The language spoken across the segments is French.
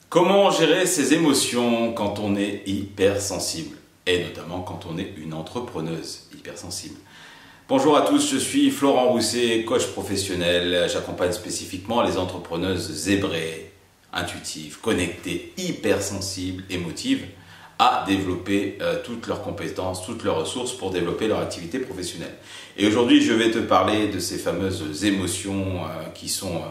Comment gérer ses émotions quand on est hypersensible et notamment quand on est une entrepreneuse hypersensible? Bonjour à tous, je suis Florent Rousset, coach professionnel. J'accompagne spécifiquement les entrepreneuses zébrées, intuitives, connectées, hypersensibles, émotives à développer toutes leurs compétences, toutes leurs ressources pour développer leur activité professionnelle. Et aujourd'hui, je vais te parler de ces fameuses émotions qui sont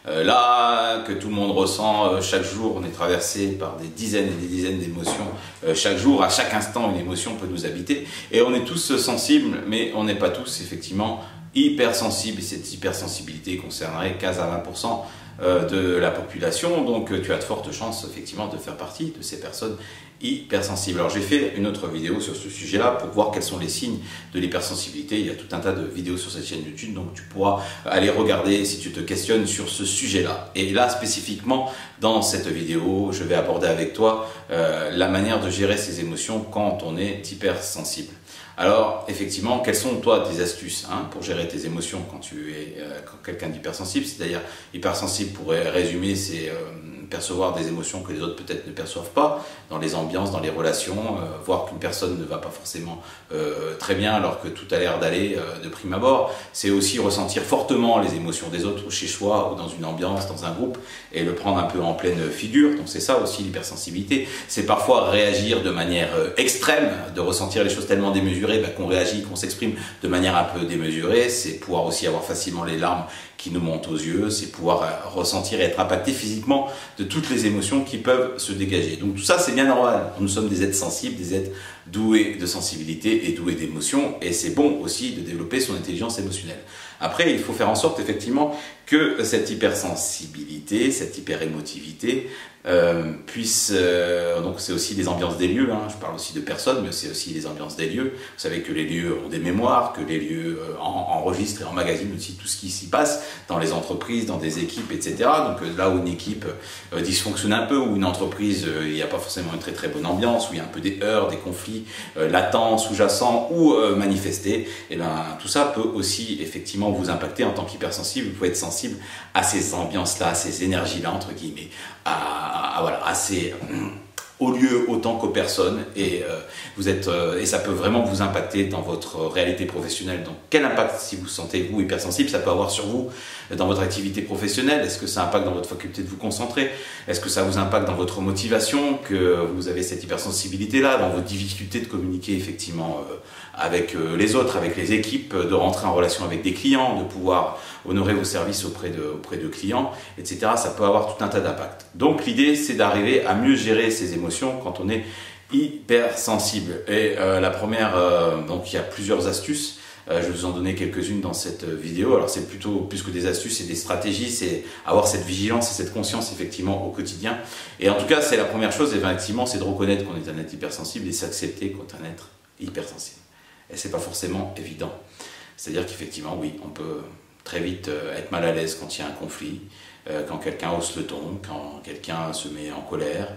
là, que tout le monde ressent chaque jour. On est traversé par des dizaines et des dizaines d'émotions chaque jour. À chaque instant, une émotion peut nous habiter. Et on est tous sensibles, mais on n'est pas tous effectivement hypersensibles. Et cette hypersensibilité concernerait 15 à 20% de la population. Donc tu as de fortes chances effectivement de faire partie de ces personnes hypersensibles. Alors j'ai fait une autre vidéo sur ce sujet-là pour voir quels sont les signes de l'hypersensibilité. Il y a tout un tas de vidéos sur cette chaîne YouTube, donc tu pourras aller regarder si tu te questionnes sur ce sujet-là. Et là spécifiquement dans cette vidéo, je vais aborder avec toi la manière de gérer ses émotions quand on est hypersensible. Alors, effectivement, quelles sont, toi, tes astuces pour gérer tes émotions quand tu es quelqu'un d'hypersensible? C'est-à-dire, hypersensible pourrait résumer, c'est percevoir des émotions que les autres peut-être ne perçoivent pas, dans les ambiances, dans les relations, voir qu'une personne ne va pas forcément très bien alors que tout a l'air d'aller de prime abord. C'est aussi ressentir fortement les émotions des autres chez soi ou dans une ambiance, dans un groupe, et le prendre un peu en pleine figure. Donc c'est ça aussi l'hypersensibilité. C'est parfois réagir de manière extrême, de ressentir les choses tellement démesurées qu'on réagit, qu'on s'exprime de manière un peu démesurée. C'est pouvoir aussi avoir facilement les larmes qui nous montent aux yeux, c'est pouvoir ressentir et être impacté physiquement de toutes les émotions qui peuvent se dégager. Donc tout ça, c'est bien normal. Nous sommes des êtres sensibles, des êtres doués de sensibilité et doués d'émotions, et c'est bon aussi de développer son intelligence émotionnelle. Après, il faut faire en sorte effectivement que cette hypersensibilité, cette hyperémotivité puisse, donc c'est aussi les ambiances des lieux, je parle aussi de personnes, mais c'est aussi les ambiances des lieux. Vous savez que les lieux ont des mémoires, que les lieux enregistrent et emmagasinent aussi tout ce qui s'y passe dans les entreprises, dans des équipes, etc. Donc là où une équipe dysfonctionne un peu, où une entreprise, il n'y a pas forcément une très très bonne ambiance, où il y a un peu des heurts, des conflits latents, sous-jacents ou manifestés, et bien tout ça peut aussi effectivement vous impacter en tant qu'hypersensible. Vous pouvez être sensible à ces ambiances-là, à ces énergies-là, entre guillemets, au lieu autant qu'aux personnes, et ça peut vraiment vous impacter dans votre réalité professionnelle. Donc quel impact, si vous sentez vous hypersensible, ça peut avoir sur vous dans votre activité professionnelle? Est-ce que ça impacte dans votre faculté de vous concentrer? Est-ce que ça vous impacte dans votre motivation, que vous avez cette hypersensibilité là, dans vos difficultés de communiquer effectivement avec les autres, avec les équipes, de rentrer en relation avec des clients, de pouvoir honorer vos services auprès de clients, etc. Ça peut avoir tout un tas d'impacts. Donc l'idée, c'est d'arriver à mieux gérer ses émotions quand on est hypersensible. Et la première, donc il y a plusieurs astuces. Je vais vous en donner quelques-unes dans cette vidéo. Alors c'est plutôt, plus que des astuces, c'est des stratégies, c'est avoir cette vigilance et cette conscience effectivement au quotidien. Et en tout cas, c'est la première chose, effectivement, c'est de reconnaître qu'on est un être hypersensible et s'accepter qu'on est un être hypersensible. Et c'est pas forcément évident. C'est-à-dire qu'effectivement, oui, on peut très vite être mal à l'aise quand il y a un conflit, quand quelqu'un hausse le ton, quand quelqu'un se met en colère,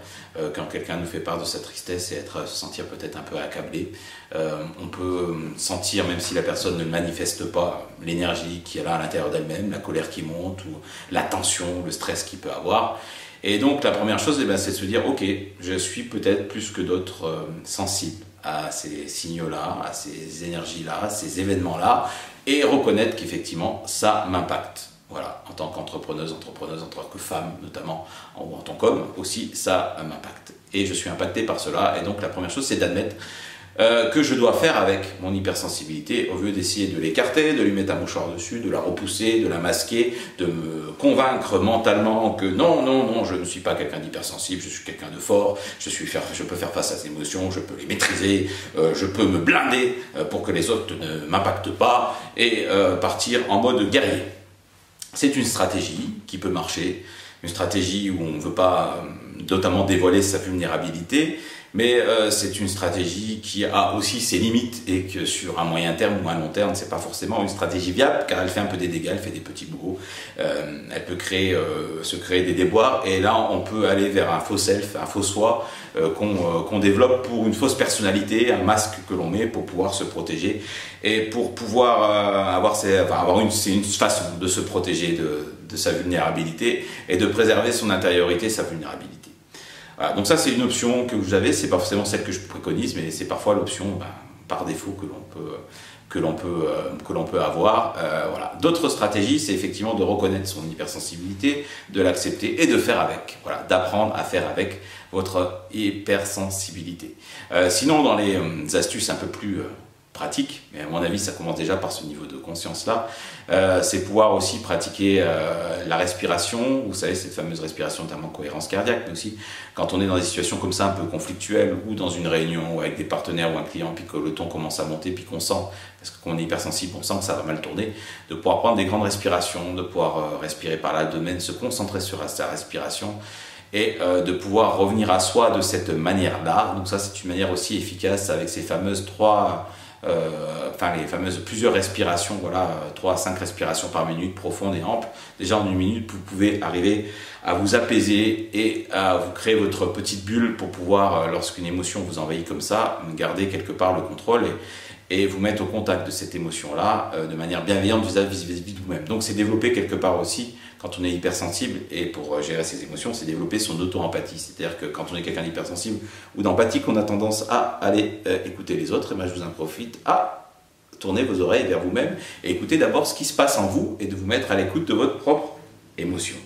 quand quelqu'un nous fait part de sa tristesse et se sentir peut-être un peu accablé. On peut sentir, même si la personne ne le manifeste pas, l'énergie qu'il y a là à l'intérieur d'elle-même, la colère qui monte, ou la tension, le stress qu'il peut avoir. Et donc la première chose, c'est de se dire, ok, je suis peut-être plus que d'autres sensible à ces signaux-là, à ces énergies-là, à ces événements-là, et reconnaître qu'effectivement, ça m'impacte. Voilà, en tant qu'entrepreneuse, en tant que femme notamment, ou en tant qu'homme aussi, ça m'impacte. Et je suis impacté par cela, et donc la première chose, c'est d'admettre que je dois faire avec mon hypersensibilité, au lieu d'essayer de l'écarter, de lui mettre un mouchoir dessus, de la repousser, de la masquer, de me convaincre mentalement que non, je ne suis pas quelqu'un d'hypersensible, je suis quelqu'un de fort, je peux faire face à ces émotions, je peux les maîtriser, je peux me blinder pour que les autres ne m'impactent pas, et partir en mode guerrier. C'est une stratégie qui peut marcher, une stratégie où on ne veut pas notamment dévoiler sa vulnérabilité, mais c'est une stratégie qui a aussi ses limites et que sur un moyen terme ou un long terme, c'est pas forcément une stratégie viable car elle fait un peu des dégâts, elle fait des petits boulots, elle peut se créer des déboires, et là on peut aller vers un faux self, un faux soi qu'on développe pour une fausse personnalité, un masque que l'on met pour pouvoir se protéger et pour pouvoir avoir une façon de se protéger de sa vulnérabilité et de préserver son intériorité, sa vulnérabilité. Voilà, donc ça c'est une option que vous avez, c'est pas forcément celle que je préconise, mais c'est parfois l'option par défaut que l'on peut avoir. Voilà. D'autres stratégies, c'est effectivement de reconnaître son hypersensibilité, de l'accepter et de faire avec. Voilà, d'apprendre à faire avec votre hypersensibilité. Sinon, dans les astuces un peu plus pratique, mais à mon avis ça commence déjà par ce niveau de conscience là, c'est pouvoir aussi pratiquer la respiration, vous savez cette fameuse respiration notamment cohérence cardiaque, mais aussi quand on est dans des situations comme ça un peu conflictuelles ou dans une réunion ou avec des partenaires ou un client puis que le ton commence à monter puis qu'on sent, parce qu'on est hypersensible, on sent que ça va mal tourner, de pouvoir prendre des grandes respirations, de pouvoir respirer par l'abdomen, se concentrer sur sa respiration et de pouvoir revenir à soi de cette manière-là. Donc ça c'est une manière aussi efficace avec ces fameuses les fameuses plusieurs respirations, voilà, 3 à 5 respirations par minute, profondes et amples. Déjà en 1 minute, vous pouvez arriver à vous apaiser et à vous créer votre petite bulle pour pouvoir, lorsqu'une émotion vous envahit comme ça, garder quelque part le contrôle et vous mettre au contact de cette émotion-là de manière bienveillante vis-à-vis de vous-même. Donc c'est développer quelque part aussi, quand on est hypersensible, et pour gérer ses émotions, c'est développer son auto-empathie. C'est-à-dire que quand on est quelqu'un d'hypersensible ou d'empathique, on a tendance à aller écouter les autres. Et moi, je vous en profite à tourner vos oreilles vers vous-même et écouter d'abord ce qui se passe en vous et de vous mettre à l'écoute de votre propre émotion.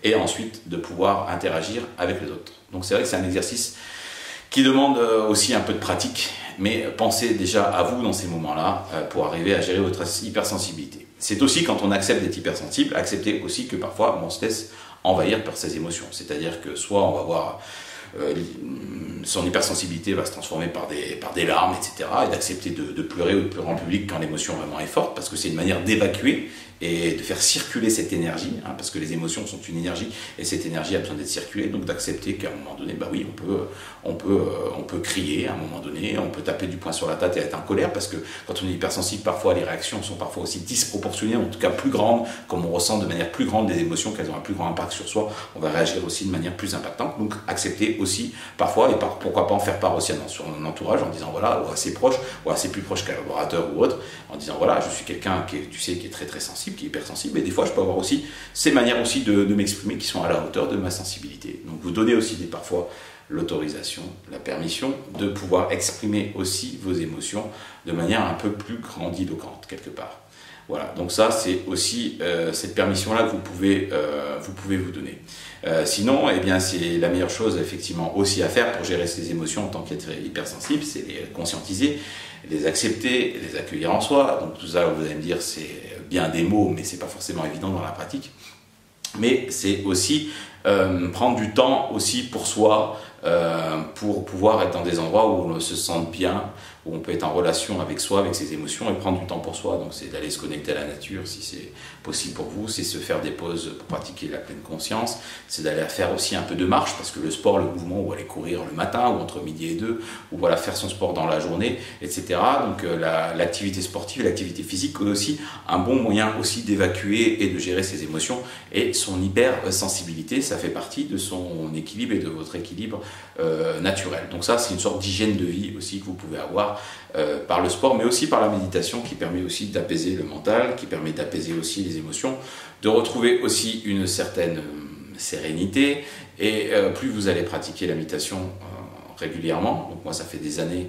Et ensuite, de pouvoir interagir avec les autres. Donc c'est vrai que c'est un exercice qui demande aussi un peu de pratique, mais pensez déjà à vous dans ces moments-là pour arriver à gérer votre hypersensibilité. C'est aussi quand on accepte d'être hypersensible, accepter aussi que parfois on se laisse envahir par ses émotions. C'est-à-dire que soit on va voir son hypersensibilité va se transformer par des larmes, etc. Et d'accepter de pleurer ou de pleurer en public quand l'émotion vraiment est forte, parce que c'est une manière d'évacuer et de faire circuler cette énergie, hein, parce que les émotions sont une énergie et cette énergie a besoin d'être circulée, donc d'accepter qu'à un moment donné, bah oui, on peut crier à un moment donné, on peut taper du poing sur la tête et être en colère, parce que quand on est hypersensible, parfois les réactions sont parfois aussi disproportionnées, en tout cas plus grandes, comme on ressent de manière plus grande des émotions, qu'elles ont un plus grand impact sur soi, on va réagir aussi de manière plus impactante, donc accepter aussi parfois, et pourquoi pas en faire part aussi à son entourage en disant voilà, ou à ses proches, ou à ses plus proches collaborateurs ou autres, en disant voilà, je suis quelqu'un qui est très très sensible, qui est hypersensible, et des fois je peux avoir aussi ces manières aussi de m'exprimer qui sont à la hauteur de ma sensibilité. Donc vous donnez aussi parfois l'autorisation, la permission de pouvoir exprimer aussi vos émotions de manière un peu plus grandiloquente quelque part. Voilà, donc ça c'est aussi cette permission-là que vous pouvez vous donner. Sinon, eh bien, c'est la meilleure chose effectivement aussi à faire pour gérer ses émotions en tant qu'être hypersensible, c'est les conscientiser, les accepter, les accueillir en soi. Donc tout ça, vous allez me dire, c'est bien des mots, mais c'est pas forcément évident dans la pratique. Mais c'est aussi prendre du temps aussi pour soi, pour pouvoir être dans des endroits où on se sente bien, où on peut être en relation avec soi, avec ses émotions et prendre du temps pour soi. Donc c'est d'aller se connecter à la nature si c'est possible pour vous, c'est se faire des pauses pour pratiquer la pleine conscience, c'est d'aller faire aussi un peu de marche, parce que le sport, le mouvement, ou aller courir le matin ou entre midi et 2, ou voilà, faire son sport dans la journée, etc. Donc l'activité sportive, l'activité physique est aussi un bon moyen aussi d'évacuer et de gérer ses émotions, et son hypersensibilité, ça fait partie de son équilibre et de votre équilibre naturel. Donc ça, c'est une sorte d'hygiène de vie aussi que vous pouvez avoir par le sport, mais aussi par la méditation, qui permet aussi d'apaiser le mental, qui permet d'apaiser aussi les émotions, de retrouver aussi une certaine sérénité, et plus vous allez pratiquer la méditation régulièrement, donc moi ça fait des années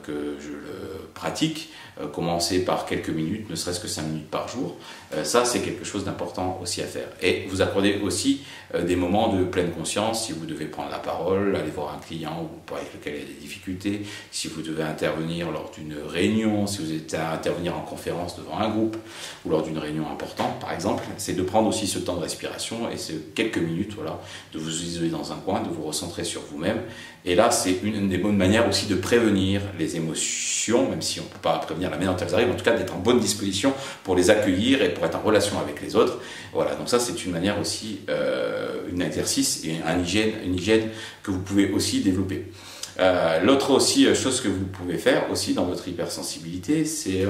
que je le pratique, commencer par quelques minutes, ne serait-ce que 5 minutes par jour, ça c'est quelque chose d'important aussi à faire. Et vous accordez aussi des moments de pleine conscience, si vous devez prendre la parole, aller voir un client avec lequel il y a des difficultés, si vous devez intervenir lors d'une réunion, si vous êtes à intervenir en conférence devant un groupe, ou lors d'une réunion importante par exemple, c'est de prendre aussi ce temps de respiration et ces quelques minutes, voilà, de vous isoler dans un coin, de vous recentrer sur vous-même. Et là c'est une des bonnes manières aussi de prévenir les émotions, même si on ne peut pas prévenir la manière dont elles arrivent, en tout cas d'être en bonne disposition pour les accueillir et pour être en relation avec les autres. Voilà, donc ça c'est une manière aussi, un exercice et une hygiène que vous pouvez aussi développer. L'autre aussi chose que vous pouvez faire aussi dans votre hypersensibilité, c'est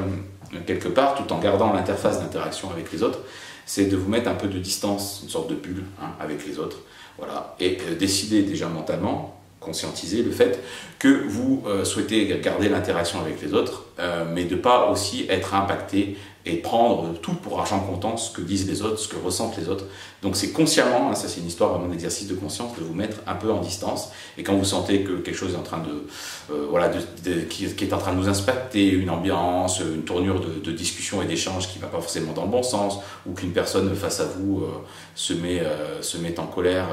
quelque part, tout en gardant l'interface d'interaction avec les autres, c'est de vous mettre un peu de distance, une sorte de bulle avec les autres, voilà, et décider déjà mentalement, conscientiser le fait que vous souhaitez garder l'interaction avec les autres, mais de ne pas aussi être impacté et prendre tout pour argent comptant ce que disent les autres, ce que ressentent les autres. Donc c'est consciemment, hein, ça c'est une histoire vraiment d'exercice de conscience, de vous mettre un peu en distance. Et quand vous sentez que quelque chose est en train qui est en train de nous impacter, une ambiance, une tournure de discussion et d'échange qui ne va pas forcément dans le bon sens, ou qu'une personne face à vous se met en colère,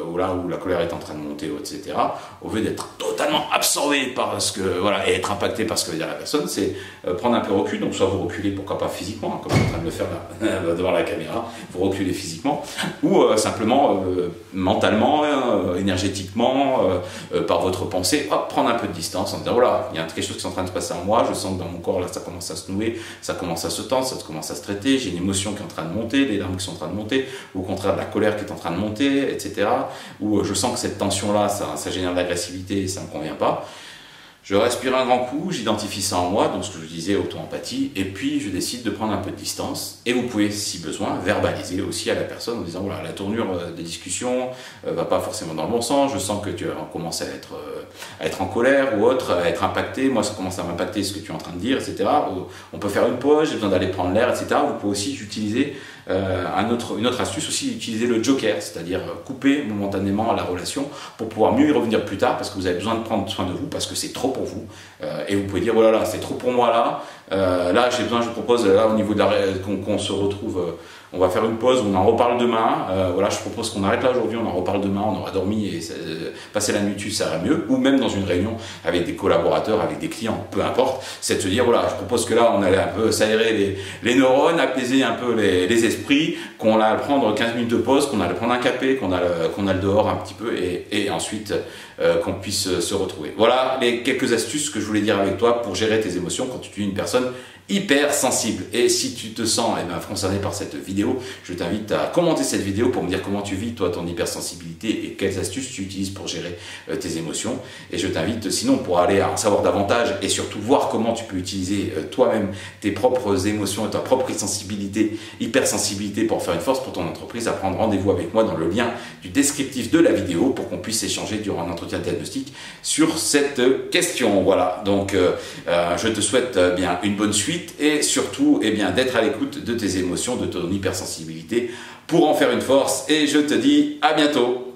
ou là où la colère est en train de monter, etc. Au lieu d'être totalement absorbé par ce que, voilà, et être impacté par ce que veut dire la personne, c'est prendre un peu recul. Donc soit vous reculez, pourquoi pas physiquement, hein, comme je suis en train de le faire là, devant la caméra, vous reculez physiquement, ou simplement mentalement, énergétiquement, par votre pensée, hop, prendre un peu de distance en disant voilà, il y a quelque chose qui est en train de se passer en moi, je sens que dans mon corps là ça commence à se nouer, ça commence à se tendre, ça commence à se traiter, j'ai une émotion qui est en train de monter, des larmes qui sont en train de monter, ou au contraire de la colère qui est en train de monter, etc. Ou je sens que cette tension là ça génère de l'agressivité et ça ne me convient pas. Je respire un grand coup, j'identifie ça en moi, donc ce que je disais, auto-empathie, et puis je décide de prendre un peu de distance. Et vous pouvez, si besoin, verbaliser aussi à la personne en disant voilà, la tournure des discussions va pas forcément dans le bon sens, je sens que tu commences à être en colère ou autre, à être impacté, moi ça commence à m'impacter ce que tu es en train de dire, etc. On peut faire une pause, j'ai besoin d'aller prendre l'air, etc. Vous pouvez aussi utiliser une autre astuce, aussi utiliser le joker, c'est-à-dire couper momentanément la relation pour pouvoir mieux y revenir plus tard parce que vous avez besoin de prendre soin de vous, parce que c'est trop pour vous. Et vous pouvez dire voilà, là, c'est trop pour moi là. Là, j'ai besoin, je vous propose là au niveau de qu'on se retrouve. On va faire une pause, on en reparle demain. Voilà, je propose qu'on arrête là aujourd'hui, on en reparle demain, on aura dormi et passer la nuit dessus, ça ira mieux. Ou même dans une réunion avec des collaborateurs, avec des clients, peu importe. C'est de se dire, voilà, je propose que là, on allait un peu s'aérer les neurones, apaiser un peu les esprits, qu'on allait prendre 15 minutes de pause, qu'on allait prendre un café, qu'on allait dehors un petit peu et ensuite qu'on puisse se retrouver. Voilà les quelques astuces que je voulais dire avec toi pour gérer tes émotions quand tu es une personne hyper sensible. Et si tu te sens concerné par cette vidéo, je t'invite à commenter cette vidéo pour me dire comment tu vis toi ton hypersensibilité et quelles astuces tu utilises pour gérer tes émotions. Et je t'invite sinon pour aller en savoir davantage et surtout voir comment tu peux utiliser toi-même tes propres émotions et ta propre hypersensibilité pour faire une force pour ton entreprise, à prendre rendez-vous avec moi dans le lien du descriptif de la vidéo pour qu'on puisse échanger durant un entretien diagnostic sur cette question. Voilà, donc je te souhaite bien une bonne suite et surtout d'être à l'écoute de tes émotions, de ton hypersensibilité pour en faire une force, et je te dis à bientôt.